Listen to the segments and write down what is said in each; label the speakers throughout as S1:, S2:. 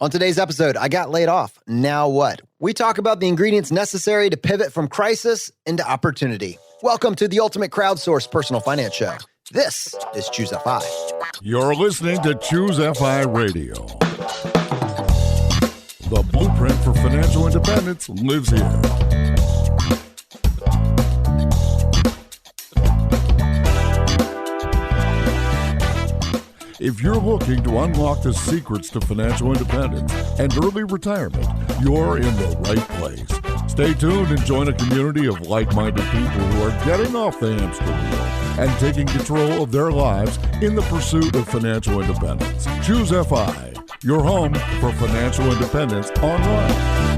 S1: On today's episode, I got laid off. Now what? We talk about the ingredients necessary to pivot from crisis into opportunity. Welcome to the ultimate crowdsourced personal finance show. This is Choose FI.
S2: You're listening to Choose FI Radio. The blueprint for financial independence lives here. If you're looking to unlock the secrets to financial independence and early retirement, you're in the right place. Stay tuned and join a community of like-minded people who are getting off the hamster wheel and taking control of their lives in the pursuit of financial independence. Choose FI, your home for financial independence online.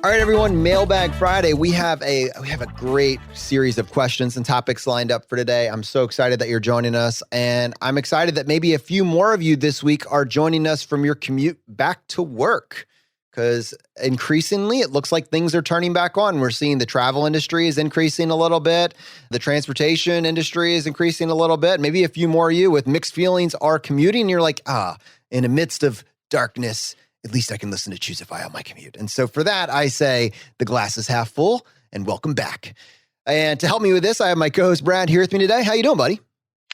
S1: All right, everyone, Mailbag Friday. We have a great series of questions and topics lined up for today. I'm so excited that you're joining us, and I'm excited that maybe a few more of you this week are joining us from your commute back to work, because increasingly it looks like things are turning back on. We're seeing the travel industry is increasing a little bit. The transportation industry is increasing a little bit. Maybe a few more of you with mixed feelings are commuting, and you're like, in the midst of darkness, at least I can listen to Choose FI on my commute. And so for that, I say the glass is half full, and welcome back. And to help me with this, I have my co-host Brad here with me today. How you doing, buddy?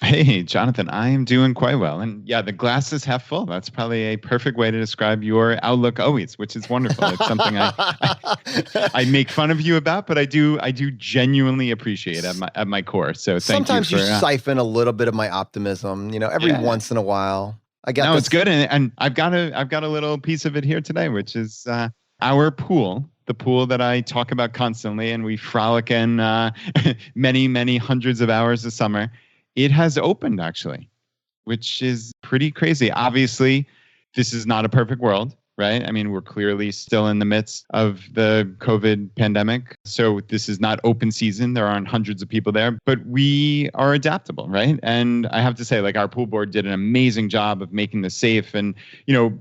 S3: Hey, Jonathan, I am doing quite well. And yeah, the glass is half full. That's probably a perfect way to describe your outlook always, which is wonderful. It's something I make fun of you about, but I do genuinely appreciate at my core. So thank
S1: Sometimes
S3: you for...
S1: you siphon a little bit of my optimism, every once in a while.
S3: It's good, and I've got a little piece of it here today, which is our pool, the pool that I talk about constantly, and we frolic in many hundreds of hours of summer. It has opened actually, which is pretty crazy. Obviously, this is not a perfect world, right? I mean, we're clearly still in the midst of the COVID pandemic. So this is not open season. There aren't hundreds of people there, but we are adaptable, right? And I have to say, our pool board did an amazing job of making this safe. And,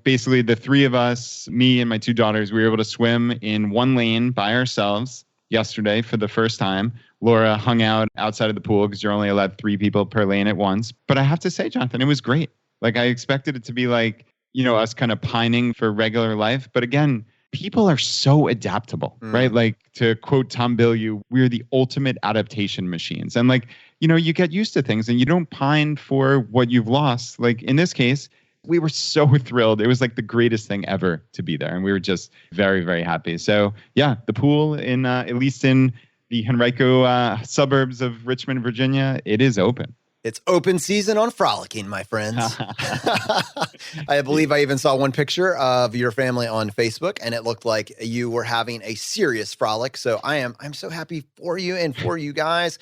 S3: basically the three of us, me and my two daughters, we were able to swim in one lane by ourselves yesterday for the first time. Laura hung out outside of the pool because you're only allowed 3 people per lane at once. But I have to say, Jonathan, it was great. I expected it to be us kind of pining for regular life. But again, people are so adaptable, right? To quote Tom Bilyeu, we're the ultimate adaptation machines. And you get used to things and you don't pine for what you've lost. In this case, we were so thrilled. It was the greatest thing ever to be there. And we were just very, very happy. So yeah, the pool in, at least in the Henrico suburbs of Richmond, Virginia, it is open.
S1: It's open season on frolicking, my friends. I believe I even saw one picture of your family on Facebook, and it looked like you were having a serious frolic. So I'm so happy for you and for you guys.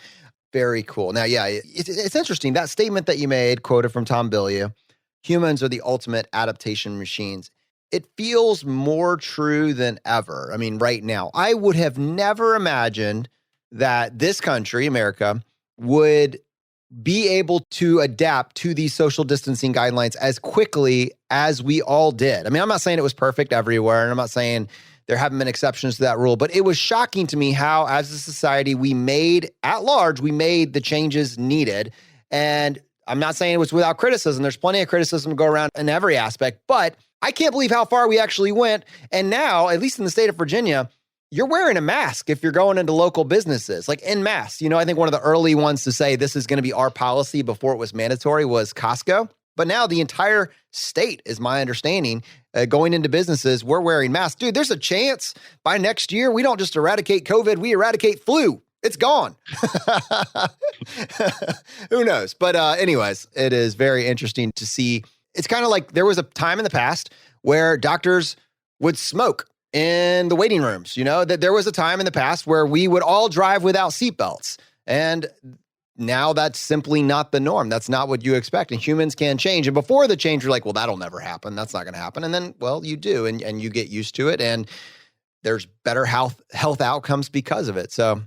S1: Very cool. Now, yeah, it's interesting. That statement that you made, quoted from Tom Bilyeu, humans are the ultimate adaptation machines. It feels more true than ever. I mean, right now, I would have never imagined that this country, America, would be able to adapt to these social distancing guidelines as quickly as we all did. I mean, I'm not saying it was perfect everywhere, and I'm not saying there haven't been exceptions to that rule, but it was shocking to me how, as a society, we made the changes needed. And I'm not saying it was without criticism. There's plenty of criticism to go around in every aspect, but I can't believe how far we actually went. And now, at least in the state of Virginia, you're wearing a mask if you're going into local businesses, en masse. I think one of the early ones to say this is going to be our policy before it was mandatory was Costco. But now the entire state, is my understanding, going into businesses, we're wearing masks. Dude, there's a chance by next year we don't just eradicate COVID, we eradicate flu. It's gone. Who knows? But anyways, it is very interesting to see. It's kind of like there was a time in the past where doctors would smoke in the waiting rooms, that there was a time in the past where we would all drive without seatbelts. And now that's simply not the norm. That's not what you expect. And humans can change. And before the change, you're like, well, that'll never happen. That's not going to happen. And then, well, you do, and you get used to it. And there's better health outcomes because of it. So,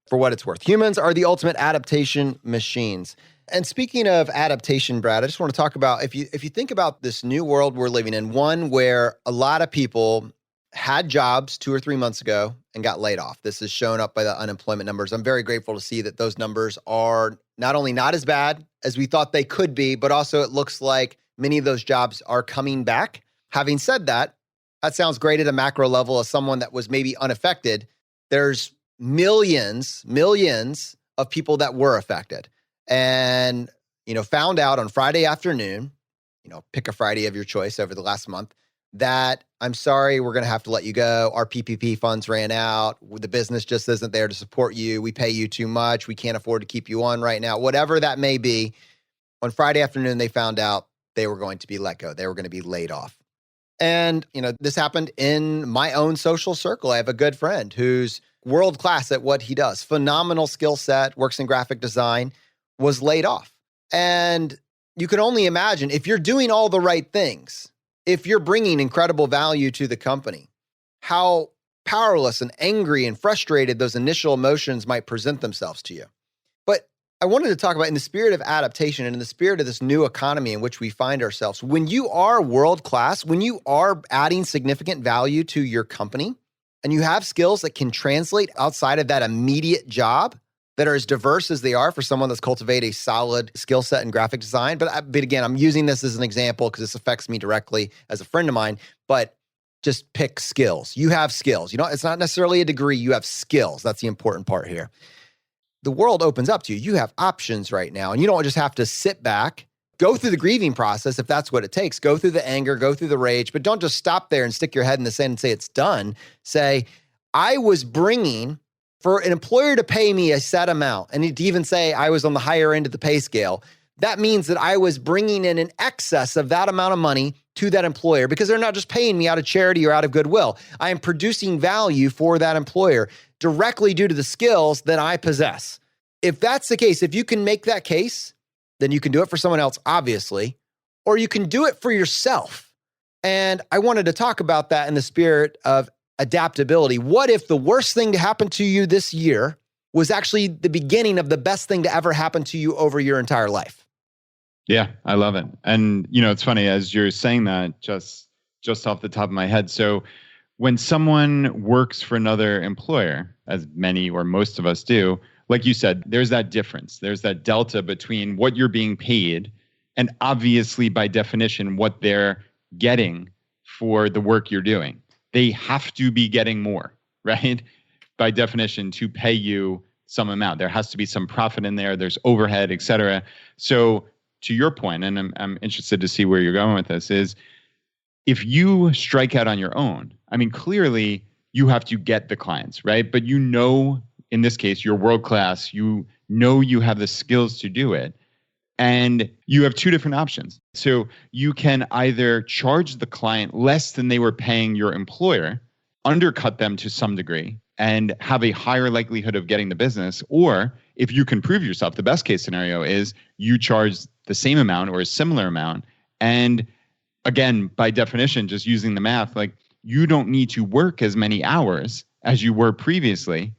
S1: for what it's worth, humans are the ultimate adaptation machines. And speaking of adaptation, Brad, I just want to talk about, if you think about this new world we're living in, one where a lot of people had jobs 2 or 3 months ago and got laid off. This is shown up by the unemployment numbers. I'm very grateful to see that those numbers are not only not as bad as we thought they could be, but also it looks like many of those jobs are coming back. Having said that, that sounds great at a macro level as someone that was maybe unaffected. There's millions of people that were affected and, found out on Friday afternoon, pick a Friday of your choice over the last month, that I'm sorry, we're going to have to let you go. Our PPP funds ran out. The business just isn't there to support you. We pay you too much. We can't afford to keep you on right now. Whatever that may be, on Friday afternoon, they found out they were going to be let go. They were going to be laid off. And, this happened in my own social circle. I have a good friend who's world-class at what he does. Phenomenal skill set, works in graphic design, was laid off. And you can only imagine if you're doing all the right things, if you're bringing incredible value to the company, how powerless and angry and frustrated those initial emotions might present themselves to you. But I wanted to talk about, in the spirit of adaptation and in the spirit of this new economy in which we find ourselves, when you are world-class, when you are adding significant value to your company, and you have skills that can translate outside of that immediate job, that are as diverse as they are for someone that's cultivated a solid skill set in graphic design. But again, I'm using this as an example because this affects me directly as a friend of mine, but just pick skills. You have skills. It's not necessarily a degree. You have skills. That's the important part here. The world opens up to you. You have options right now, and you don't just have to sit back, go through the grieving process if that's what it takes. Go through the anger, go through the rage, but don't just stop there and stick your head in the sand and say it's done. Say, I was bringing, for an employer to pay me a set amount, and to even say I was on the higher end of the pay scale, that means that I was bringing in an excess of that amount of money to that employer because they're not just paying me out of charity or out of goodwill. I am producing value for that employer directly due to the skills that I possess. If that's the case, if you can make that case, then you can do it for someone else, obviously, or you can do it for yourself. And I wanted to talk about that in the spirit of adaptability. What if the worst thing to happen to you this year was actually the beginning of the best thing to ever happen to you over your entire life?
S3: Yeah, I love it. And, it's funny as you're saying that, just off the top of my head. So when someone works for another employer, as many or most of us do, like you said, there's that difference. There's that delta between what you're being paid and obviously by definition, what they're getting for the work you're doing. They have to be getting more, right? By definition, to pay you some amount. There has to be some profit in there. There's overhead, et cetera. So to your point, and I'm interested to see where you're going with this, is if you strike out on your own, clearly you have to get the clients, right? But in this case, you're world-class. You have the skills to do it. And you have two different options. So you can either charge the client less than they were paying your employer, undercut them to some degree, and have a higher likelihood of getting the business. Or if you can prove yourself, the best case scenario is you charge the same amount or a similar amount. And again, by definition, just using the math, like you don't need to work as many hours as you were previously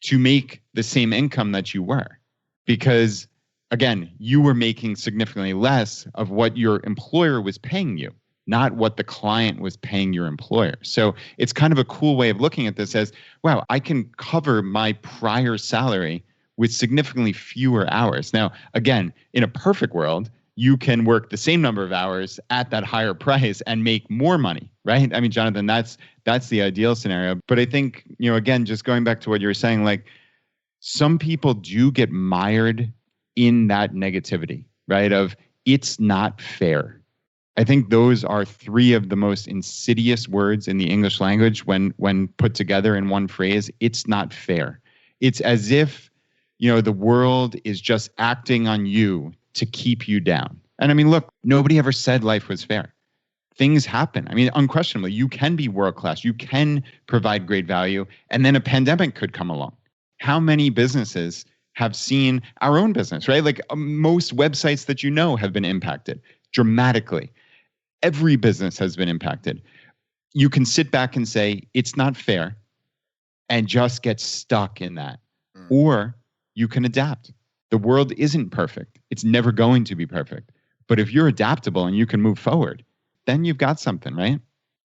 S3: to make the same income that you were. Because again, you were making significantly less of what your employer was paying you, not what the client was paying your employer. So it's kind of a cool way of looking at this as, wow, I can cover my prior salary with significantly fewer hours. Now, again, in a perfect world, you can work the same number of hours at that higher price and make more money, right? Jonathan, that's the ideal scenario. But I think, again, just going back to what you were saying, like some people do get mired in that negativity, right? Of it's not fair. I think those are three of the most insidious words in the English language when put together in one phrase. It's not fair. It's as if, the world is just acting on you to keep you down. And look, nobody ever said life was fair. Things happen. Unquestionably, you can be world-class. You can provide great value. And then a pandemic could come along. How many businesses have seen our own business, right? Like most websites that have been impacted dramatically. Every business has been impacted. You can sit back and say, it's not fair, and just get stuck in that. Or you can adapt. The world isn't perfect. It's never going to be perfect. But if you're adaptable and you can move forward, then you've got something, right?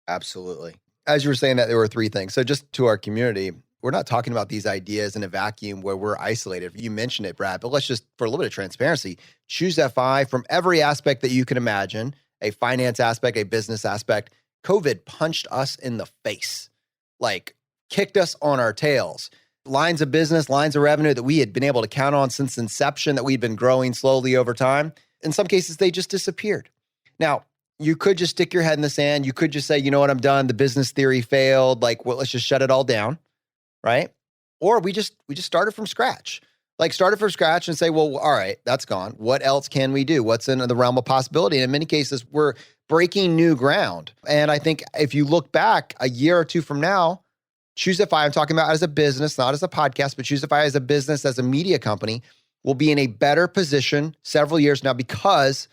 S1: Absolutely. As you were saying that, there were three things. So just to our community, we're not talking about these ideas in a vacuum where we're isolated. You mentioned it, Brad, but let's just, for a little bit of transparency, choose FI from every aspect that you can imagine, a finance aspect, a business aspect. COVID punched us in the face, like kicked us on our tails. Lines of business, lines of revenue that we had been able to count on since inception, that we'd been growing slowly over time. In some cases, they just disappeared. Now, you could just stick your head in the sand. You could just say, you know what, I'm done. The business theory failed. Like, well, let's just shut it all down, right? Or we just started from scratch. Like started from scratch and say, well, all right, that's gone. What else can we do? What's in the realm of possibility? And in many cases, we're breaking new ground. And I think if you look back a year or two from now, Choosify, I'm talking about as a business, not as a podcast, but Choosify as a business, as a media company, will be in a better position several years now because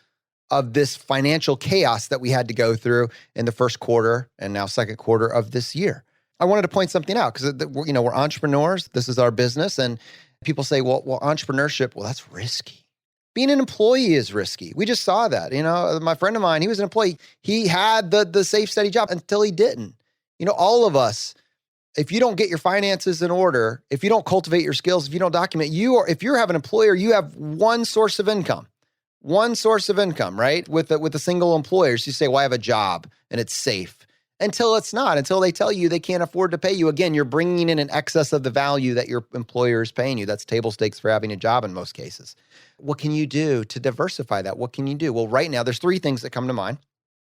S1: of this financial chaos that we had to go through in the first quarter and now second quarter of this year. I wanted to point something out because we're entrepreneurs. This is our business. And people say, well, entrepreneurship, well, that's risky. Being an employee is risky. We just saw that. My friend of mine, he was an employee. He had the safe, steady job until he didn't. All of us, if you don't get your finances in order, if you don't cultivate your skills, if you don't document, if you have an employer, you have one source of income, right? With a single employer. So you say, well, I have a job and it's safe. Until it's not, until they tell you they can't afford to pay you. Again, you're bringing in an excess of the value that your employer is paying you. That's table stakes for having a job in most cases. What can you do to diversify that? What can you do? Well, right now, there's three things that come to mind.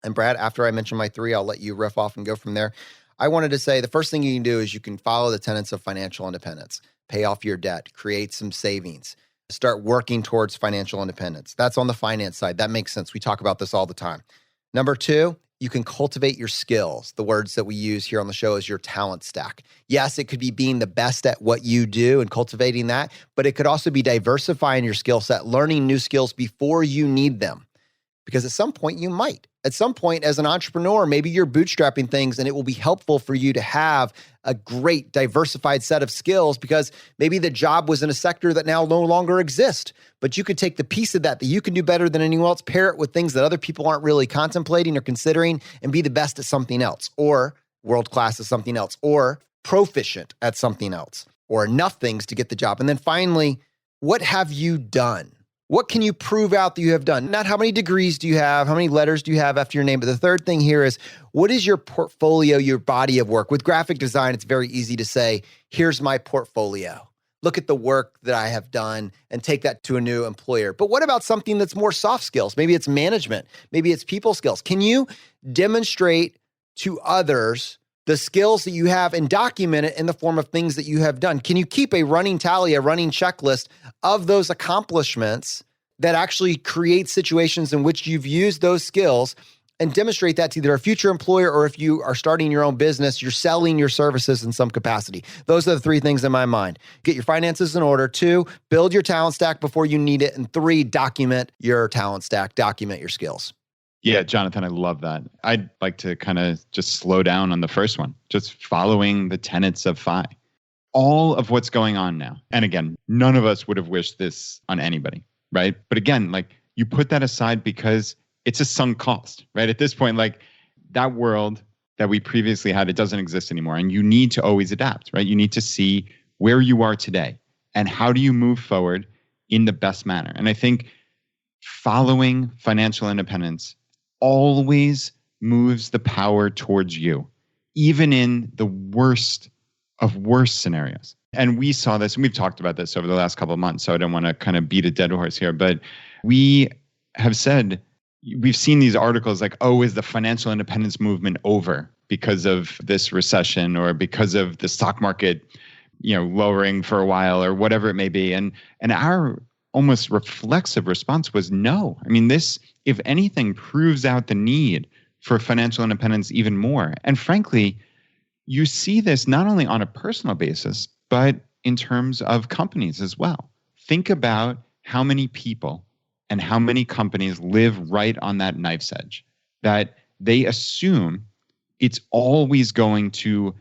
S1: And Brad, after I mention my three, I'll let you riff off and go from there. I wanted to say the first thing you can do is you can follow the tenets of financial independence. Pay off your debt, create some savings, start working towards financial independence. That's on the finance side. That makes sense. We talk about this all the time. Number two, you can cultivate your skills. The words that we use here on the show is your talent stack. Yes, it could be being the best at what you do and cultivating that, but it could also be diversifying your skill set, learning new skills before you need them. Because at some point you might. At some point as an entrepreneur, maybe you're bootstrapping things and it will be helpful for you to have a great diversified set of skills because maybe the job was in a sector that now no longer exists. But you could take the piece of that you can do better than anyone else, pair it with things that other people aren't really contemplating or considering and be the best at something else or world-class at something else or proficient at something else or enough things to get the job. And then finally, what have you done? What can you prove out that you have done? Not how many degrees do you have, how many letters do you have after your name, but the third thing here is what is your portfolio, your body of work? With graphic design, it's very easy to say, here's my portfolio. Look at the work that I have done and take that to a new employer. But what about something that's more soft skills? Maybe it's management. Maybe it's people skills. Can you demonstrate to others the skills that you have and document it in the form of things that you have done? Can you keep a running tally, a running checklist of those accomplishments that actually create situations in which you've used those skills and demonstrate that to either a future employer or if you are starting your own business, you're selling your services in some capacity? Those are the three things in my mind. Get your finances in order. 2, build your talent stack before you need it. And 3, document your talent stack, document your skills.
S3: Yeah, Jonathan, I love that. I'd like to kind of just slow down on the first one, just following the tenets of FI. All of what's going on now. And again, none of us would have wished this on anybody, right? But again, like you put that aside because it's a sunk cost, right? At this point, like that world that we previously had, it doesn't exist anymore. And you need to always adapt, right? You need to see where you are today and how do you move forward in the best manner. And I think following financial independence always moves the power towards you, even in the worst of worst scenarios. And we saw this, and we've talked about this over the last couple of months, so I don't want to kind of beat a dead horse here, but we have said, we've seen these articles like, oh, is the financial independence movement over because of this recession or because of the stock market, lowering for a while or whatever it may be. And our almost reflexive response was no. I mean, this, if anything, proves out the need for financial independence even more. And frankly, you see this not only on a personal basis, but in terms of companies as well. Think about how many people and how many companies live right on that knife's edge, that they assume it's always going to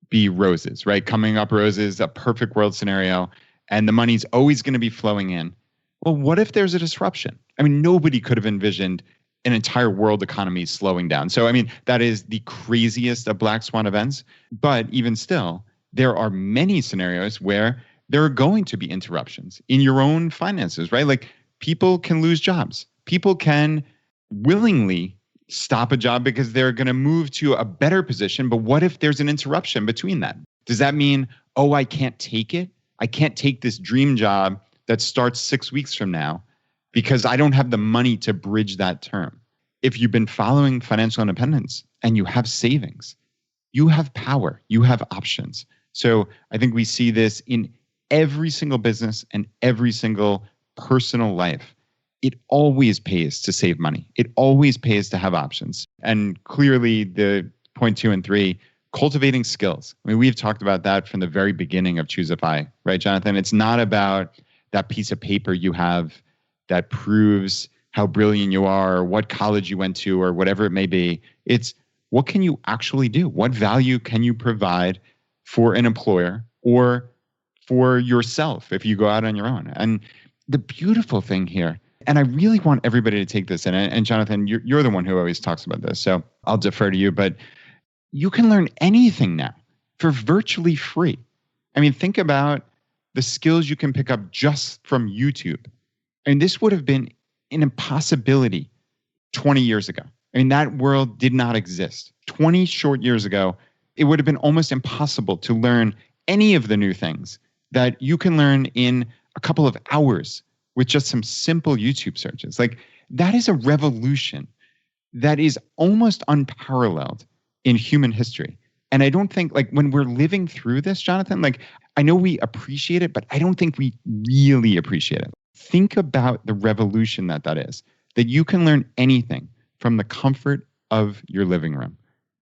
S3: be roses, right? Coming up roses, a perfect world scenario, and the money's always going to be flowing in. Well, what if there's a disruption? I mean, nobody could have envisioned an entire world economy slowing down. So, I mean, that is the craziest of black swan events. But even still, there are many scenarios where there are going to be interruptions in your own finances, right? Like people can lose jobs. People can willingly stop a job because they're going to move to a better position. But what if there's an interruption between that? Does that mean, oh, I can't take it? I can't take this dream job that starts 6 weeks from now because I don't have the money to bridge that term. If you've been following financial independence and you have savings, you have power, you have options. So I think we see this in every single business and every single personal life. It always pays to save money. It always pays to have options. And clearly the point 2 and 3, cultivating skills. I mean, we've talked about that from the very beginning of Choosify, right, Jonathan? It's not about that piece of paper you have that proves how brilliant you are or what college you went to or whatever it may be. It's what can you actually do? What value can you provide for an employer or for yourself if you go out on your own? And the beautiful thing here, and I really want everybody to take this in, and Jonathan, you're the one who always talks about this, so I'll defer to you, but you can learn anything now for virtually free. I mean, think about the skills you can pick up just from YouTube. And this would have been an impossibility 20 years ago. I mean, that world did not exist. 20 short years ago, it would have been almost impossible to learn any of the new things that you can learn in a couple of hours with just some simple YouTube searches. Like, that is a revolution that is almost unparalleled in human history. And I don't think, like, when we're living through this, Jonathan, like, I know we appreciate it, but I don't think we really appreciate it. Think about the revolution that is, that you can learn anything from the comfort of your living room.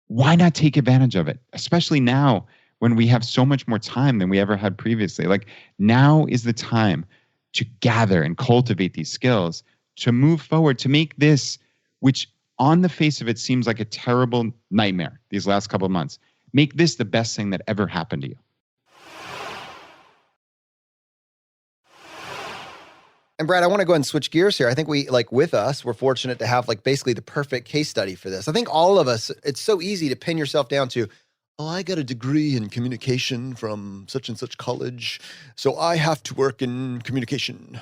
S3: Why not take advantage of it? Especially now when we have so much more time than we ever had previously. Like, now is the time to gather and cultivate these skills, to move forward, to make this, which on the face of it seems like a terrible nightmare these last couple of months, make this the best thing that ever happened to you.
S1: And Brad, I want to go ahead and switch gears here. I think we, like, with us, we're fortunate to have, like, basically the perfect case study for this. I think all of us, it's so easy to pin yourself down to, oh, I got a degree in communication from such and such college, so I have to work in communication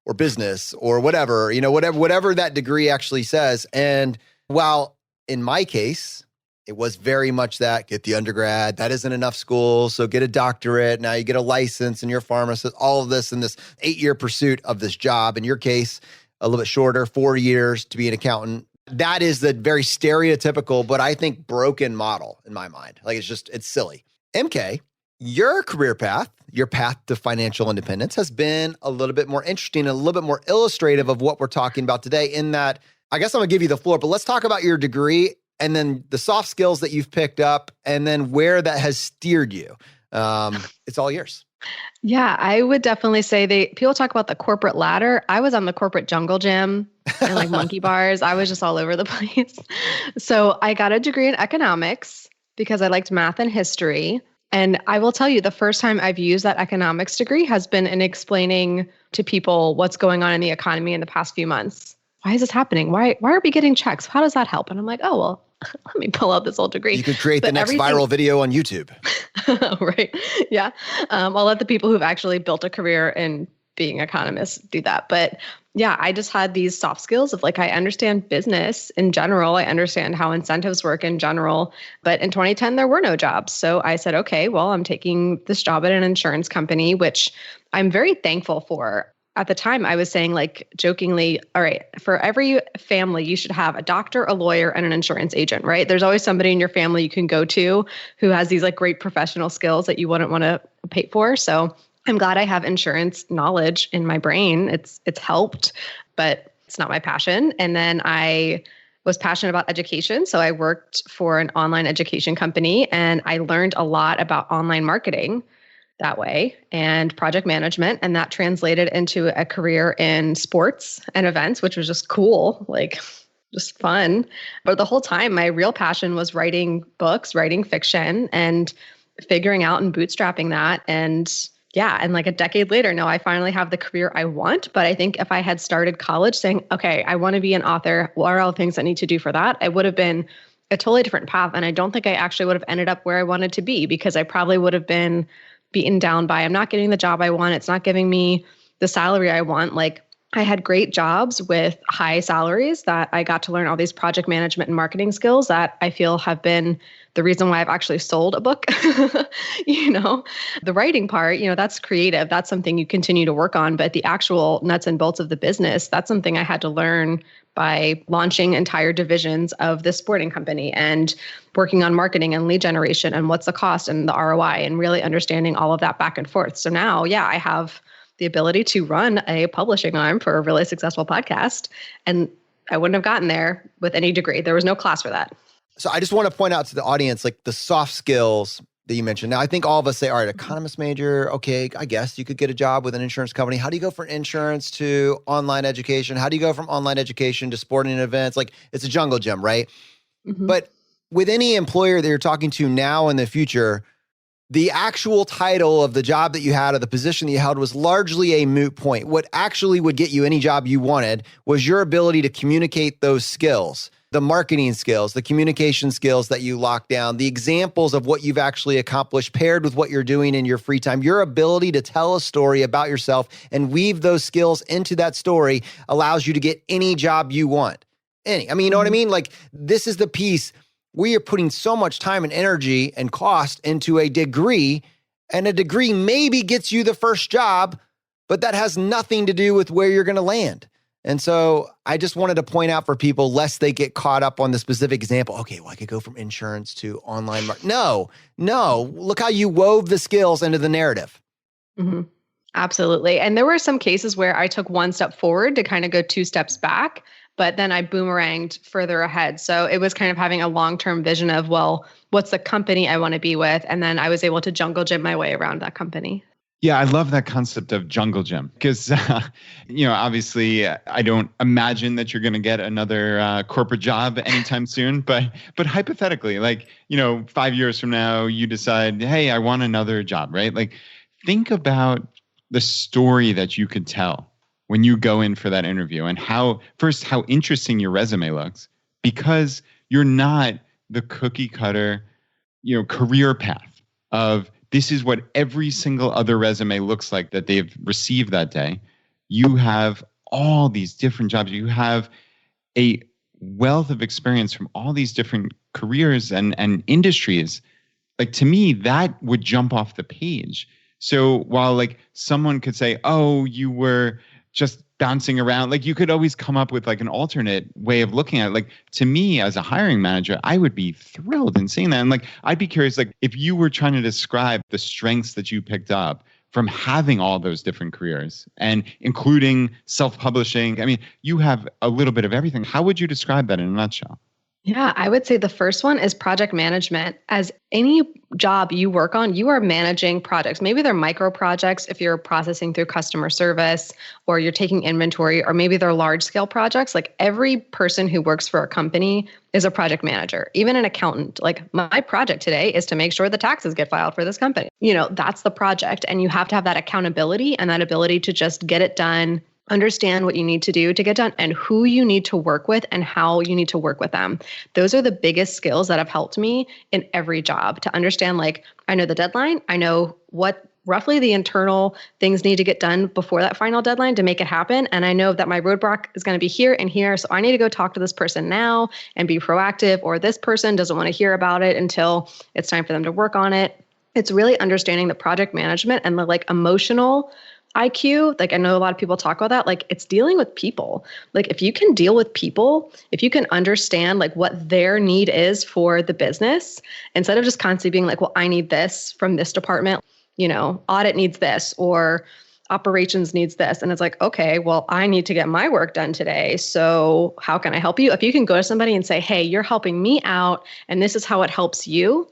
S1: or business or whatever, whatever that degree actually says. And while in my case, it was very much that, get the undergrad, that isn't enough school, so get a doctorate, now you get a license and you're a pharmacist, all of this in this 8-year pursuit of this job. In your case, a little bit shorter, 4 years to be an accountant. That is the very stereotypical, but I think broken model in my mind. Like, it's silly. MK, your career path, your path to financial independence has been a little bit more interesting and a little bit more illustrative of what we're talking about today, in that, I guess I'm gonna give you the floor, but let's talk about your degree and then the soft skills that you've picked up and then where that has steered you. It's all yours.
S4: Yeah, I would definitely say people talk about the corporate ladder. I was on the corporate jungle gym and like monkey bars. I was just all over the place. So I got a degree in economics because I liked math and history. And I will tell you, the first time I've used that economics degree has been in explaining to people what's going on in the economy in the past few months. Why is this happening? Why are we getting checks? How does that help? And I'm like, oh, well, let me pull out this old degree.
S1: You could create the next viral video on YouTube.
S4: Right. Yeah. I'll let the people who've actually built a career in being economists do that. But yeah, I just had these soft skills of, like, I understand business in general. I understand how incentives work in general. But in 2010, there were no jobs. So I said, okay, well, I'm taking this job at an insurance company, which I'm very thankful for. At the time, I was saying, like, jokingly, all right, for every family, you should have a doctor, a lawyer, and an insurance agent, right? There's always somebody in your family you can go to who has these, like, great professional skills that you wouldn't want to pay for. So I'm glad I have insurance knowledge in my brain. It's helped, but it's not my passion. And then I was passionate about education. So I worked for an online education company, and I learned a lot about online marketing that way and project management. And that translated into a career in sports and events, which was just cool, like just fun. But the whole time, my real passion was writing books, writing fiction, and figuring out and bootstrapping that. And yeah. And like a decade later, now I finally have the career I want. But I think if I had started college saying, okay, I want to be an author, what are all the things I need to do for that? It would have been a totally different path. And I don't think I actually would have ended up where I wanted to be, because I probably would have been beaten down by, I'm not getting the job I want. It's not giving me the salary I want. Like, I had great jobs with high salaries that I got to learn all these project management and marketing skills that I feel have been the reason why I've actually sold a book. The writing part, that's creative. That's something you continue to work on. But the actual nuts and bolts of the business, that's something I had to learn by launching entire divisions of this sporting company and working on marketing and lead generation and what's the cost and the ROI and really understanding all of that back and forth. So now, yeah, I have the ability to run a publishing arm for a really successful podcast. And I wouldn't have gotten there with any degree. There was no class for that.
S1: So I just want to point out to the audience, like the soft skills that you mentioned. Now, I think all of us say, all right, economist major, okay, I guess you could get a job with an insurance company. How do you go from insurance to online education? How do you go from online education to sporting events? Like, it's a jungle gym, right? Mm-hmm. But with any employer that you're talking to now in the future, the actual title of the job that you had or the position that you held was largely a moot point. What actually would get you any job you wanted was your ability to communicate those skills, the marketing skills, the communication skills that you locked down, the examples of what you've actually accomplished paired with what you're doing in your free time. Your ability to tell a story about yourself and weave those skills into that story allows you to get any job you want. You know what I mean? Like, this is the piece. We are putting so much time and energy and cost into a degree, and a degree maybe gets you the first job, but that has nothing to do with where you're going to land. And so I just wanted to point out for people, lest they get caught up on the specific example. Okay, well, I could go from insurance to online marketing. No. Look how you wove the skills into the narrative.
S4: Mm-hmm. Absolutely. And there were some cases where I took one step forward to kind of go two steps back, but then I boomeranged further ahead. So it was kind of having a long-term vision of, well, what's the company I want to be with? And then I was able to jungle gym my way around that company.
S3: Yeah, I love that concept of jungle gym because, obviously I don't imagine that you're going to get another corporate job anytime soon. But hypothetically, 5 years from now, you decide, hey, I want another job, right? Like, think about the story that you could tell when you go in for that interview and how interesting your resume looks, because you're not the cookie cutter, career path of this is what every single other resume looks like that they've received that day. You have all these different jobs. You have a wealth of experience from all these different careers and industries. Like, to me, that would jump off the page. So while someone could say, oh, you were just bouncing around, you could always come up with an alternate way of looking at it. To me as a hiring manager, I would be thrilled in seeing that. And I'd be curious, if you were trying to describe the strengths that you picked up from having all those different careers and including self-publishing. I mean, you have a little bit of everything. How would you describe that in a nutshell?
S4: Yeah, I would say the first one is project management. As any job you work on, you are managing projects. Maybe they're micro projects if you're processing through customer service or you're taking inventory, or maybe they're large scale projects. Every person who works for a company is a project manager, even an accountant. My project today is to make sure the taxes get filed for this company. That's the project. And you have to have that accountability and that ability to just get it done, understand what you need to do to get done and who you need to work with and how you need to work with them. Those are the biggest skills that have helped me in every job to understand, I know the deadline. I know what roughly the internal things need to get done before that final deadline to make it happen. And I know that my roadblock is going to be here and here. So I need to go talk to this person now and be proactive, or this person doesn't want to hear about it until it's time for them to work on it. It's really understanding the project management and the emotional IQ. I know a lot of people talk about that. It's dealing with people. If you can deal with people, if you can understand what their need is for the business, instead of just constantly being well, I need this from this department, audit needs this or operations needs this. And it's okay, well, I need to get my work done today. So how can I help you? If you can go to somebody and say, hey, you're helping me out and this is how it helps you,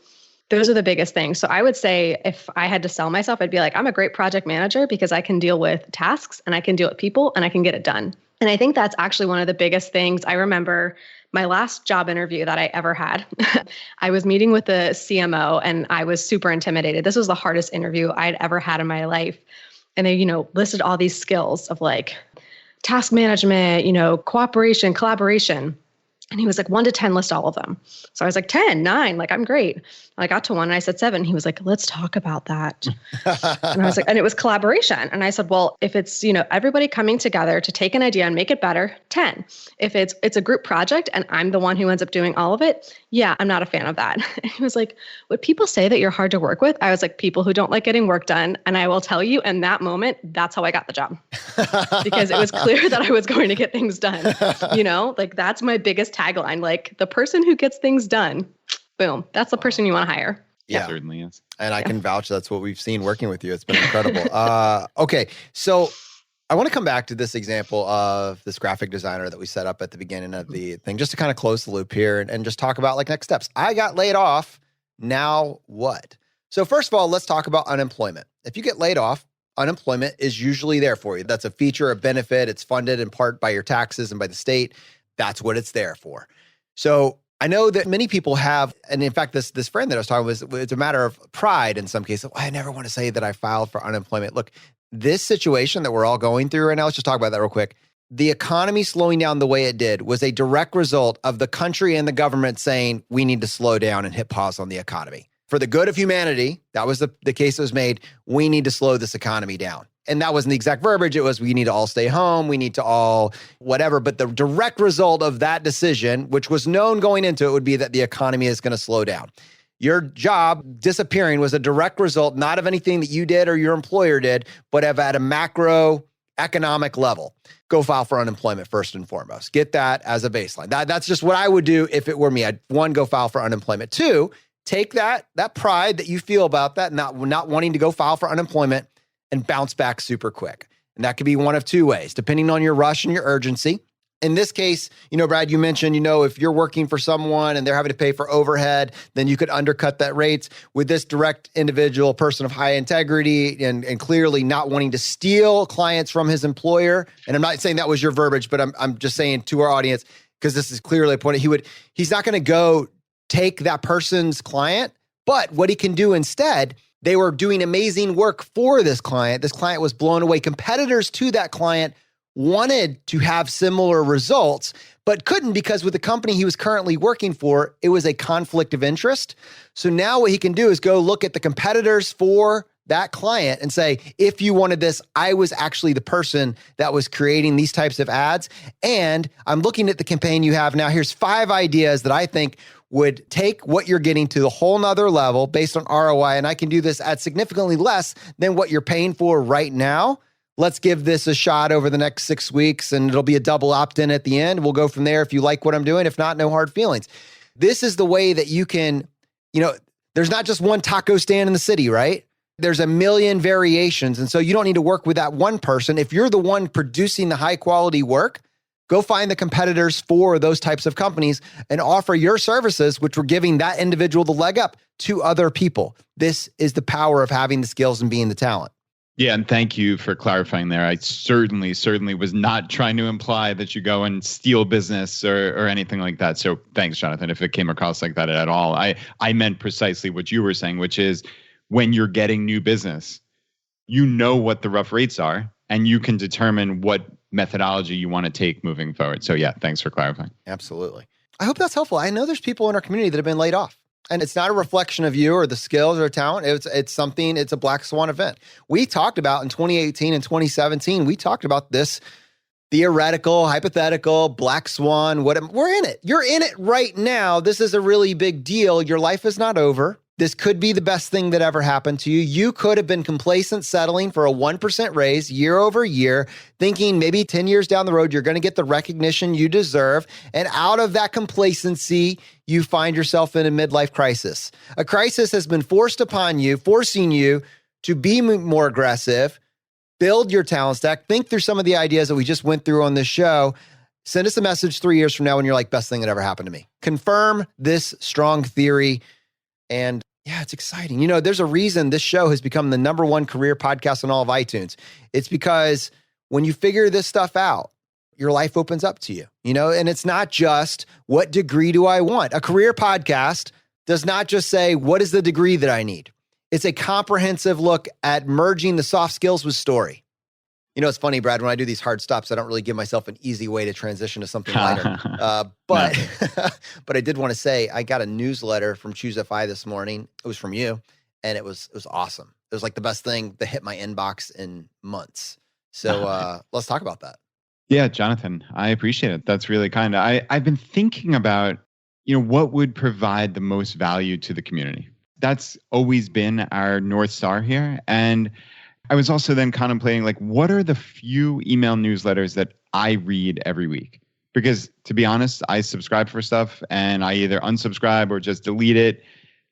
S4: Those are the biggest things. So I would say if I had to sell myself, I'd be like, I'm a great project manager because I can deal with tasks and I can deal with people and I can get it done. And I think that's actually one of the biggest things. I remember my last job interview that I ever had. I was meeting with the CMO and I was super intimidated. This was the hardest interview I'd ever had in my life. And they, listed all these skills of like task management, cooperation, collaboration. And he was like, 1 to 10, list all of them. So I was like, 10, 9, like, I'm great. And I got to 1 and I said 7. He was like, let's talk about that. And I was like, and it was collaboration. And I said, well, if it's, everybody coming together to take an idea and make it better, 10. If it's a group project and I'm the one who ends up doing all of it, yeah, I'm not a fan of that. And he was like, would people say that you're hard to work with? I was like, people who don't like getting work done. And I will tell you in that moment, that's how I got the job. Because it was clear that I was going to get things done. Like that's my biggest tagline, like the person who gets things done, boom, that's the person you want to hire.
S3: Yeah, certainly is.
S1: And I can vouch that's what we've seen working with you. It's been incredible. Okay. So I want to come back to this example of this graphic designer that we set up at the beginning of the thing, just to kind of close the loop here and just talk about like next steps. I got laid off. Now what? So first of all, let's talk about unemployment. If you get laid off, unemployment is usually there for you. That's a feature, a benefit. It's funded in part by your taxes and by the state. That's what it's there for. So I know that many people have, and in fact, this friend that I was talking with, it's a matter of pride in some cases. I never want to say that I filed for unemployment. Look, this situation that we're all going through right now, let's just talk about that real quick. The economy slowing down the way it did was a direct result of the country and the government saying, we need to slow down and hit pause on the economy. For the good of humanity, that was the case that was made. We need to slow this economy down. And that wasn't the exact verbiage. It was, we need to all stay home. We need to all whatever. But the direct result of that decision, which was known going into it, would be that the economy is going to slow down. Your job disappearing was a direct result, not of anything that you did or your employer did, but of at a macro economic level. Go file for unemployment first and foremost. Get that as a baseline. That's just what I would do if it were me. I'd, 1, go file for unemployment. 2, take that pride that you feel about that, not wanting to go file for unemployment, and bounce back super quick. And that could be one of 2 ways, depending on your rush and your urgency. In this case, Brad, you mentioned, if you're working for someone and they're having to pay for overhead, then you could undercut that rates. With this direct individual, person of high integrity and clearly not wanting to steal clients from his employer. And I'm not saying that was your verbiage, but I'm just saying to our audience, because this is clearly a point, he's not going to go take that person's client, but what he can do instead, they were doing amazing work for this client. This client was blown away. Competitors to that client wanted to have similar results, but couldn't because with the company he was currently working for, it was a conflict of interest. So now what he can do is go look at the competitors for that client and say, if you wanted this, I was actually the person that was creating these types of ads. And I'm looking at the campaign you have now. Here's 5 ideas that I think would take what you're getting to the whole nother level based on ROI. And I can do this at significantly less than what you're paying for right now. Let's give this a shot over the next 6 weeks and it'll be a double opt-in at the end. We'll go from there if you like what I'm doing. If not, no hard feelings. This is the way that you can, there's not just one taco stand in the city, right? There's a million variations. And so you don't need to work with that one person. If you're the one producing the high quality work, go find the competitors for those types of companies and offer your services, which we're giving that individual the leg up to other people. This is the power of having the skills and being the talent.
S3: Yeah, and thank you for clarifying there. I certainly was not trying to imply that you go and steal business or anything like that. So thanks, Jonathan, if it came across like that at all. I meant precisely what you were saying, which is when you're getting new business, you know what the rough rates are and you can determine what methodology you want to take moving forward. So yeah, thanks for clarifying.
S1: Absolutely. I hope that's helpful. I know there's people in our community that have been laid off. And it's not a reflection of you or the skills or talent. It's a black swan event. We talked about in 2018 and 2017, we talked about this theoretical, hypothetical, black swan. We're in it. You're in it right now. This is a really big deal. Your life is not over. This could be the best thing that ever happened to you. You could have been complacent settling for a 1% raise year over year, thinking maybe 10 years down the road, you're going to get the recognition you deserve. And out of that complacency, you find yourself in a midlife crisis. A crisis has been forced upon you, forcing you to be more aggressive, build your talent stack, think through some of the ideas that we just went through on this show. Send us a message 3 years from now when you're like, best thing that ever happened to me. Confirm this strong theory and Yeah, it's exciting. There's a reason this show has become the #1 career podcast on all of iTunes. It's because when you figure this stuff out, your life opens up to you, and it's not just what degree do I want? A career podcast does not just say, what is the degree that I need? It's a comprehensive look at merging the soft skills with story. It's funny, Brad, when I do these hard stops, I don't really give myself an easy way to transition to something lighter. But I did want to say, I got a newsletter from Choose FI this morning. It was from you, and it was awesome. It was like the best thing that hit my inbox in months. So let's talk about that.
S3: Yeah, Jonathan, I appreciate it. That's really kind. I've been thinking about, what would provide the most value to the community. That's always been our North Star here. And I was also then contemplating, what are the few email newsletters that I read every week? Because to be honest, I subscribe for stuff and I either unsubscribe or just delete it.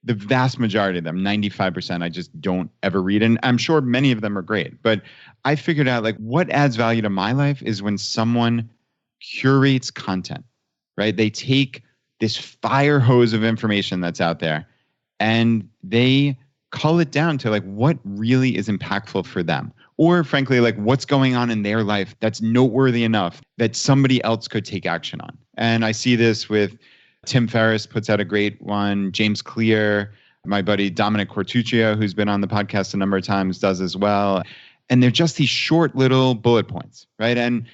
S3: The vast majority of them, 95%, I just don't ever read. And I'm sure many of them are great. But I figured out what adds value to my life is when someone curates content, right? They take this fire hose of information that's out there and they cull it down to what really is impactful for them. Or frankly, what's going on in their life that's noteworthy enough that somebody else could take action on. And I see this with Tim Ferriss puts out a great one. James Clear, my buddy Dominic Cortuccio, who's been on the podcast a number of times, does as well. And they're just these short little bullet points, right? And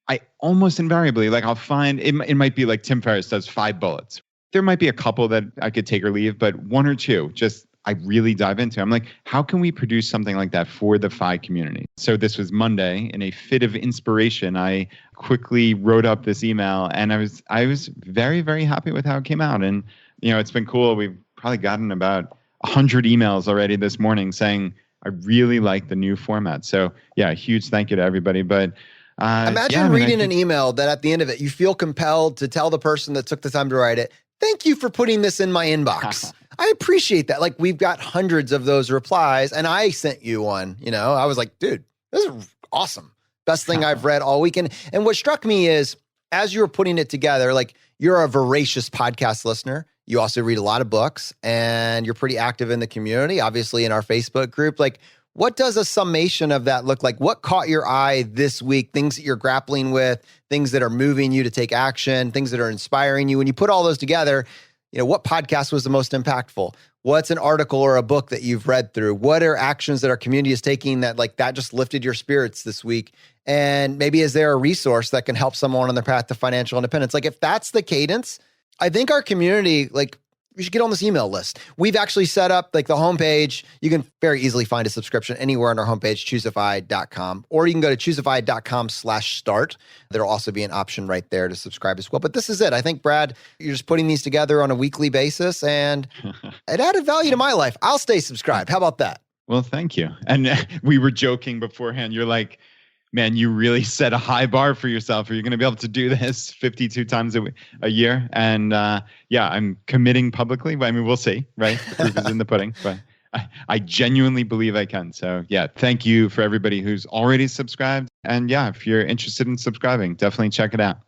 S3: I almost invariably, I'll find, it might be Tim Ferriss does 5 bullets. There might be a couple that I could take or leave, but 1 or 2, just I really dive into. I'm how can we produce something like that for the FI community? So this was Monday. In a fit of inspiration, I quickly wrote up this email, and I was very, very happy with how it came out. And it's been cool. We've probably gotten about 100 emails already this morning saying I really like the new format. So yeah, a huge thank you to everybody. But
S1: imagine reading an email that at the end of it, you feel compelled to tell the person that took the time to write it, thank you for putting this in my inbox. I appreciate that. We've got hundreds of those replies, and I sent you one. I was like, dude, this is awesome. Best thing I've read all weekend. And what struck me is, as you were putting it together, you're a voracious podcast listener. You also read a lot of books, and you're pretty active in the community, obviously in our Facebook group. What does a summation of that look like? What caught your eye this week? Things that you're grappling with, things that are moving you to take action, things that are inspiring you. When you put all those together, what podcast was the most impactful? What's an article or a book that you've read through? What are actions that our community is taking that that just lifted your spirits this week? And maybe is there a resource that can help someone on their path to financial independence? If that's the cadence, I think our community, we should get on this email list. We've actually set up the homepage. You can very easily find a subscription anywhere on our homepage, choosefi.com, or you can go to choosefi.com/start. There'll also be an option right there to subscribe as well. But this is it. I think, Brad, you're just putting these together on a weekly basis, and it added value to my life. I'll stay subscribed. How about that?
S3: Well, thank you. And we were joking beforehand. You're man, you really set a high bar for yourself. Are you going to be able to do this 52 times a year? And yeah, I'm committing publicly. But we'll see, right? The proof is in the pudding. But I genuinely believe I can. So yeah, thank you for everybody who's already subscribed. And yeah, if you're interested in subscribing, definitely check it out.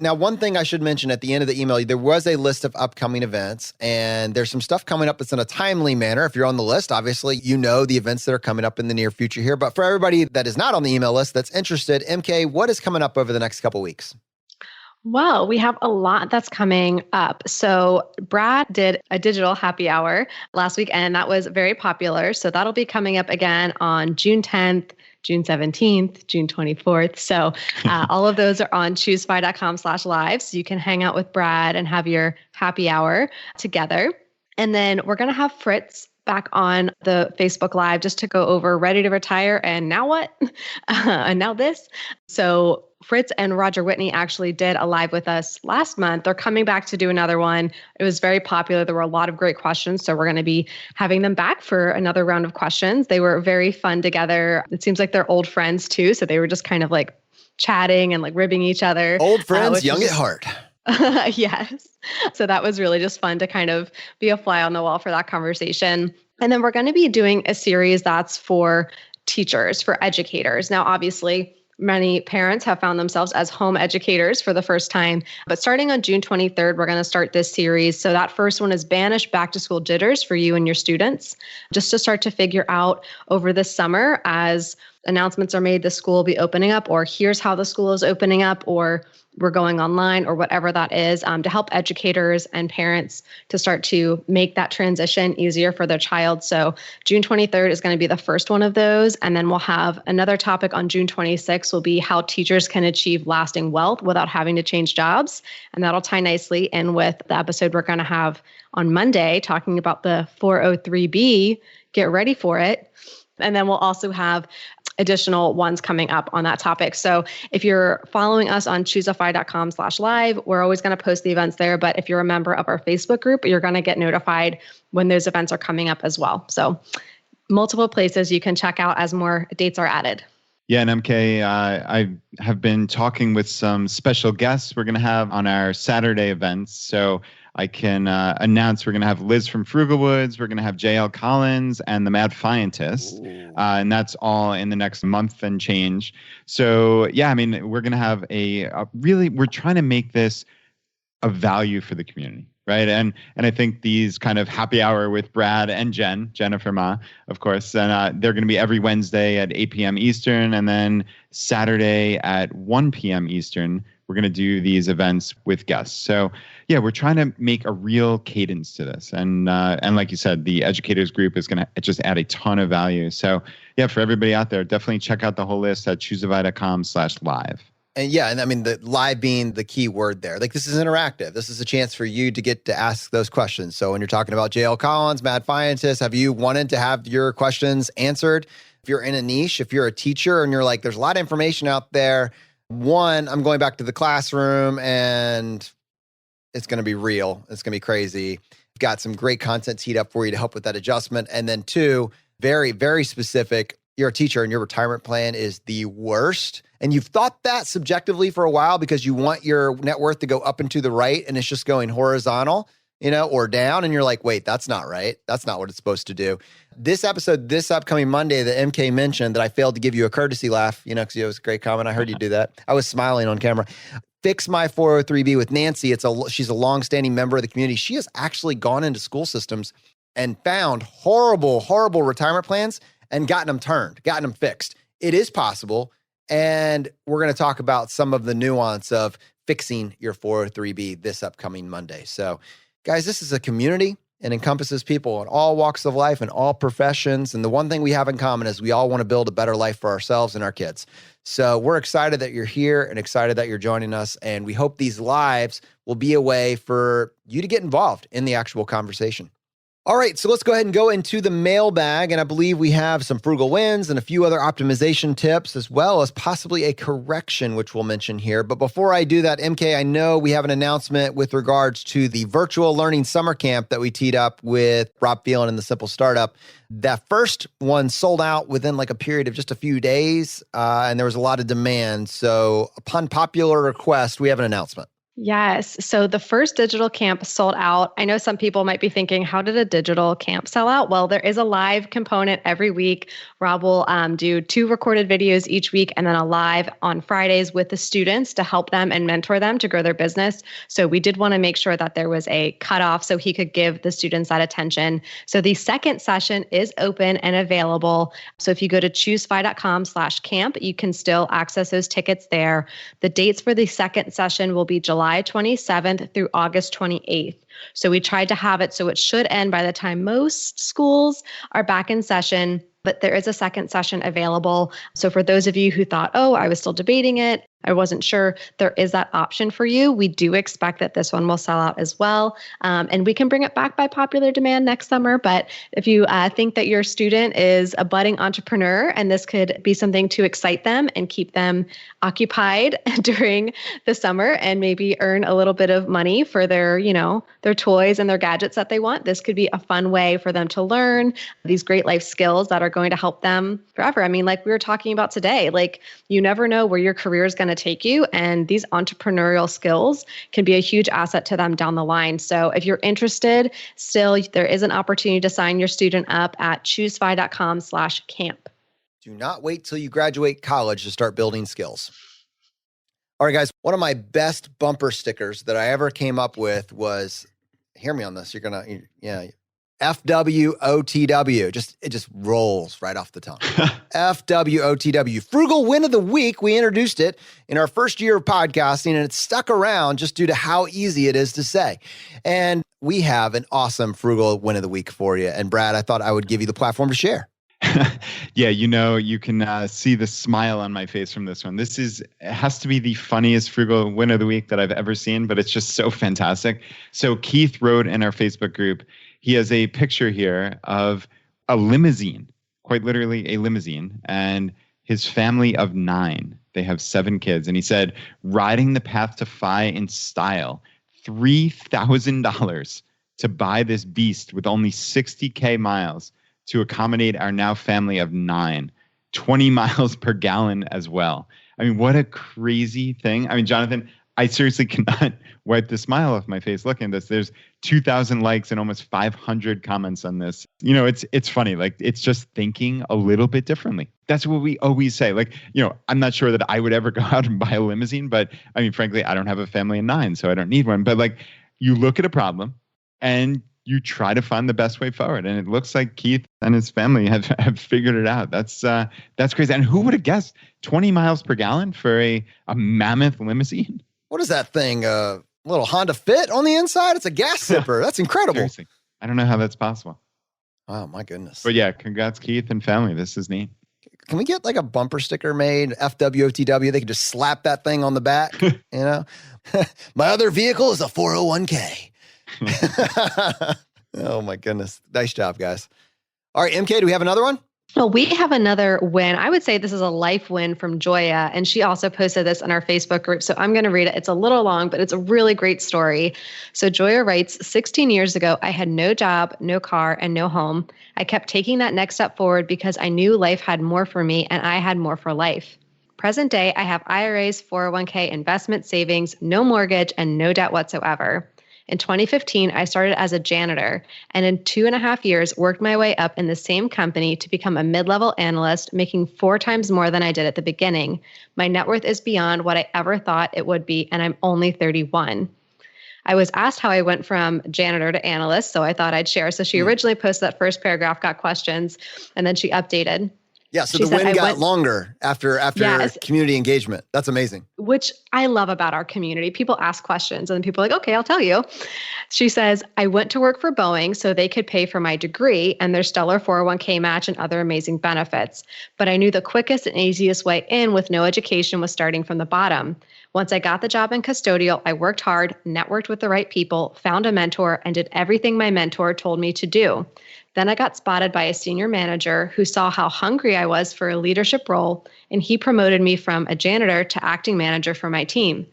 S1: Now, one thing I should mention at the end of the email, there was a list of upcoming events, and there's some stuff coming up that's in a timely manner. If you're on the list, obviously, the events that are coming up in the near future here. But for everybody that is not on the email list that's interested, MK, what is coming up over the next couple of weeks?
S4: Well, we have a lot that's coming up. So Brad did a digital happy hour last week, and that was very popular. So that'll be coming up again on June 10th, June 17th, June 24th. So all of those are on choosefi.com/live. So you can hang out with Brad and have your happy hour together. And then we're going to have Fritz back on the Facebook Live just to go over ready to retire and now what? And now this. So Fritz and Roger Whitney actually did a live with us last month. They're coming back to do another one. It was very popular. There were a lot of great questions. So we're going to be having them back for another round of questions. They were very fun together. It seems like they're old friends too. So they were just kind of chatting and ribbing each other.
S1: Old friends, young at heart.
S4: Yes. So that was really just fun to kind of be a fly on the wall for that conversation. And then we're going to be doing a series that's for teachers, for educators. Now, obviously, Many parents have found themselves as home educators for the first time. But starting on June 23rd, we're going to start this series. So that first one is Banish Back to School Jitters for you and your students, just to start to figure out over the summer as announcements are made, the school will be opening up, or here's how the school is opening up, or we're going online, or whatever that is, to help educators and parents to start to make that transition easier for their child. So June 23rd is going to be the first one of those. And then we'll have another topic on June 26th will be how teachers can achieve lasting wealth without having to change jobs. And that'll tie nicely in with the episode we're going to have on Monday, talking about the 403B. Get ready for it. And then we'll also have additional ones coming up on that topic. So if you're following us on choosefi.com/live, we're always going to post the events there. But if you're a member of our Facebook group, you're going to get notified when those events are coming up as well. So multiple places you can check out as more dates are added.
S3: Yeah, and MK, I have been talking with some special guests we're going to have on our Saturday events. So I can announce we're going to have Liz from Frugal Woods, we're going to have JL Collins and the Mad Fientist, and that's all in the next month and change. So yeah, I mean, we're going to have we're trying to make this a value for the community, right? And I think these kind of happy hour with Brad and Jennifer Ma, of course, and they're going to be every Wednesday at 8 p.m. Eastern, and then Saturday at 1 p.m. Eastern. We're going to do these events with guests. So yeah, we're trying to make a real cadence to this. And like you said, the educators group is going to just add a ton of value. So yeah, for everybody out there, definitely check out the whole list at choosefi.com/live.
S1: And yeah, and I mean, the live being the key word there. Like, this is interactive. This is a chance for you to get to ask those questions. So when you're talking about JL Collins, Mad Fientist, have you wanted to have your questions answered? If you're in a niche, if you're a teacher and you're like, there's a lot of information out there. One, I'm going back to the classroom and it's going to be real. It's going to be crazy. We've got some great content teed up for you to help with that adjustment. And then two, very, very specific. You're a teacher and your retirement plan is the worst. And you've thought that subjectively for a while because you want your net worth to go up and to the right and it's just going horizontal, or down. And you're like, wait, that's not right. That's not what it's supposed to do. This episode, this upcoming Monday that MK mentioned that I failed to give you a courtesy laugh, because it was a great comment. I heard you do that. I was smiling on camera. Fix My 403B with Nancy. She's a longstanding member of the community. She has actually gone into school systems and found horrible, horrible retirement plans and gotten them fixed. It is possible. And we're going to talk about some of the nuance of fixing your 403B this upcoming Monday. So guys, this is a community and encompasses people in all walks of life and all professions. And the one thing we have in common is we all want to build a better life for ourselves and our kids. So we're excited that you're here and excited that you're joining us. And we hope these lives will be a way for you to get involved in the actual conversation. All right, so let's go ahead and go into the mailbag. And I believe we have some frugal wins and a few other optimization tips, as well as possibly a correction, which we'll mention here. But before I do that, MK, I know we have an announcement with regards to the virtual learning summer camp that we teed up with Rob Phelan and the Simple Startup. That first one sold out within like a period of just a few days, and there was a lot of demand. So upon popular request, we have an announcement.
S4: Yes. So the first digital camp sold out. I know some people might be thinking, how did a digital camp sell out? Well, there is a live component every week. Rob will do 2 recorded videos each week and then a live on Fridays with the students to help them and mentor them to grow their business. So we did want to make sure that there was a cutoff so he could give the students that attention. So the second session is open and available. So if you go to choosefi.com/camp, you can still access those tickets there. The dates for the second session will be July 27th through August 28th. So we tried to have it so it should end by the time most schools are back in session, but there is a second session available. So for those of you who thought, oh, I was still debating it, I wasn't sure, there is that option for you. We do expect that this one will sell out as well. And we can bring it back by popular demand next summer. But if you think that your student is a budding entrepreneur and this could be something to excite them and keep them occupied during the summer and maybe earn a little bit of money for their toys and their gadgets that they want, this could be a fun way for them to learn these great life skills that are going to help them forever. I mean, like we were talking about today, like you never know where your career is going to take you. And these entrepreneurial skills can be a huge asset to them down the line. So if you're interested, still, there is an opportunity to sign your student up at choosefi.com/camp.
S1: Do not wait till you graduate college to start building skills. All right, guys, one of my best bumper stickers that I ever came up with was, hear me on this, FWOTW. It just rolls right off the tongue. FWOTW. Frugal Win of the Week. We introduced it in our first year of podcasting, and it's stuck around just due to how easy it is to say. And we have an awesome Frugal Win of the Week for you. And Brad, I thought I would give you the platform to share.
S3: Yeah, you can see the smile on my face from this one. It has to be the funniest Frugal Win of the Week that I've ever seen, but it's just so fantastic. So Keith wrote in our Facebook group, he has a picture here of a limousine, quite literally a limousine, and his family of 9. They have 7 kids. And he said, riding the path to FI in style, $3,000 to buy this beast with only 60K miles to accommodate our now family of 9, 20 miles per gallon as well. I mean, what a crazy thing. I mean, Jonathan, I seriously cannot wipe the smile off my face looking at this. There's 2,000 likes and almost 500 comments on this. You know, it's funny. Like, it's just thinking a little bit differently. That's what we always say. Like, I'm not sure that I would ever go out and buy a limousine, but I mean, frankly, I don't have a family of 9, so I don't need one. But like, you look at a problem and you try to find the best way forward. And it looks like Keith and his family have figured it out. That's crazy. And who would have guessed 20 miles per gallon for a mammoth limousine?
S1: What is that thing? A little Honda Fit on the inside? It's a gas zipper. That's incredible.
S3: Seriously. I don't know how that's possible.
S1: Oh, my goodness.
S3: But yeah, congrats, Keith and family. This is neat.
S1: Can we get like a bumper sticker made, FWOTW? They can just slap that thing on the back, My other vehicle is a 401k. Oh my goodness. Nice job, guys. All right, MK, do we have another one?
S4: Well, we have another win. I would say this is a life win from Joya, and she also posted this on our Facebook group. So I'm going to read it. It's a little long, but it's a really great story. So Joya writes, 16 years ago, I had no job, no car, and no home. I kept taking that next step forward because I knew life had more for me and I had more for life. Present day, I have IRAs, 401k, investment savings, no mortgage, and no debt whatsoever. In 2015, I started as a janitor, and in 2.5 years, worked my way up in the same company to become a mid-level analyst, making 4 times more than I did at the beginning. My net worth is beyond what I ever thought it would be, and I'm only 31. I was asked how I went from janitor to analyst, so I thought I'd share. So she originally posted that first paragraph, got questions, and then she updated.
S1: Yeah, so the win got longer after community engagement. That's amazing.
S4: Which I love about our community. People ask questions and then people are like, okay, I'll tell you. She says, I went to work for Boeing so they could pay for my degree and their stellar 401k match and other amazing benefits. But I knew the quickest and easiest way in with no education was starting from the bottom. Once I got the job in custodial, I worked hard, networked with the right people, found a mentor, and did everything my mentor told me to do. Then I got spotted by a senior manager who saw how hungry I was for a leadership role, and he promoted me from a janitor to acting manager for my team.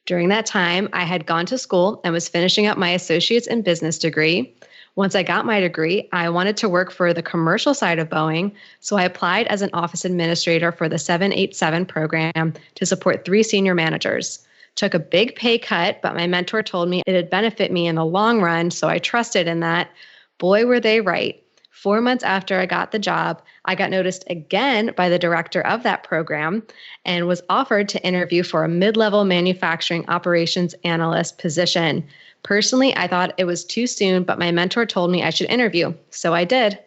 S4: During that time, I had gone to school and was finishing up my associate's in business degree. Once I got my degree, I wanted to work for the commercial side of Boeing, so I applied as an office administrator for the 787 program to support 3 senior managers. Took a big pay cut, but my mentor told me it'd benefit me in the long run, so I trusted in that. Boy, were they right. 4 months after I got the job, I got noticed again by the director of that program and was offered to interview for a mid-level manufacturing operations analyst position. Personally, I thought it was too soon, but my mentor told me I should interview, so I did.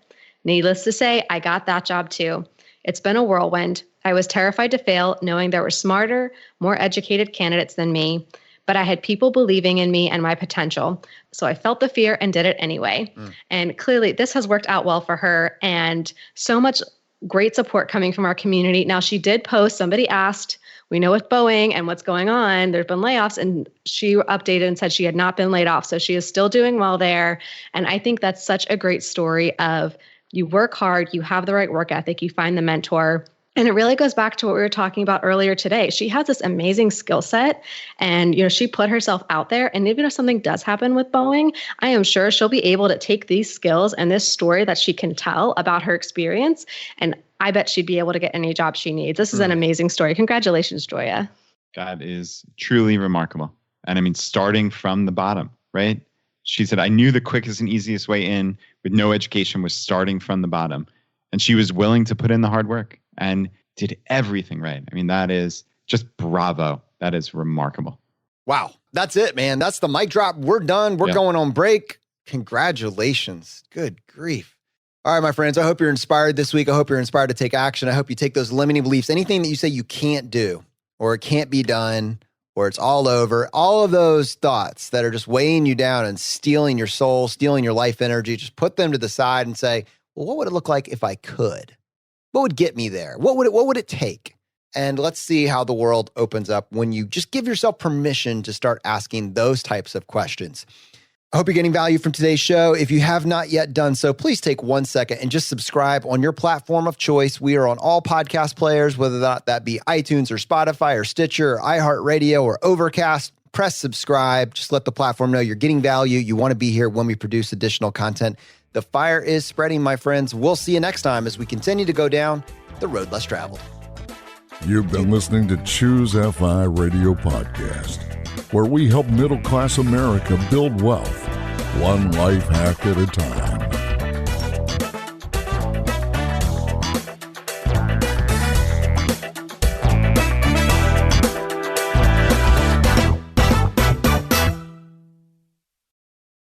S4: Needless to say, I got that job too. It's been a whirlwind. I was terrified to fail, knowing there were smarter, more educated candidates than me. But I had people believing in me and my potential. So I felt the fear and did it anyway. And clearly this has worked out well for her and so much great support coming from our community. Now she did post, somebody asked, we know with Boeing and what's going on, there's been layoffs, and she updated and said she had not been laid off. So she is still doing well there. And I think that's such a great story of you work hard, you have the right work ethic, you find the mentor. And it really goes back to what we were talking about earlier today. She has this amazing skill set and, she put herself out there. And even if something does happen with Boeing, I am sure she'll be able to take these skills and this story that she can tell about her experience. And I bet she'd be able to get any job she needs. This is an amazing story. Congratulations, Joya.
S3: That is truly remarkable. And I mean, starting from the bottom, right? She said, I knew the quickest and easiest way in with no education was starting from the bottom. And she was willing to put in the hard work and did everything right. I mean, that is just bravo. That is remarkable.
S1: Wow. That's it, man. That's the mic drop. We're done. We're going on break. Congratulations. Good grief. All right, my friends, I hope you're inspired this week. I hope you're inspired to take action. I hope you take those limiting beliefs, anything that you say you can't do or it can't be done or it's all over, all of those thoughts that are just weighing you down and stealing your soul, stealing your life energy, just put them to the side and say, well, what would it look like if I could? What would get me there? What would it take? And let's see how the world opens up when you just give yourself permission to start asking those types of questions. I hope you're getting value from today's show. If you have not yet done so, please take 1 second and just subscribe on your platform of choice. We are on all podcast players, whether that be iTunes or Spotify or Stitcher or iHeartRadio or Overcast. Press subscribe. Just let the platform know you're getting value. You want to be here when we produce additional content. The fire is spreading, my friends. We'll see you next time as we continue to go down the road less traveled.
S2: You've been listening to Choose FI Radio Podcast, where we help middle-class America build wealth, one life hack at a time.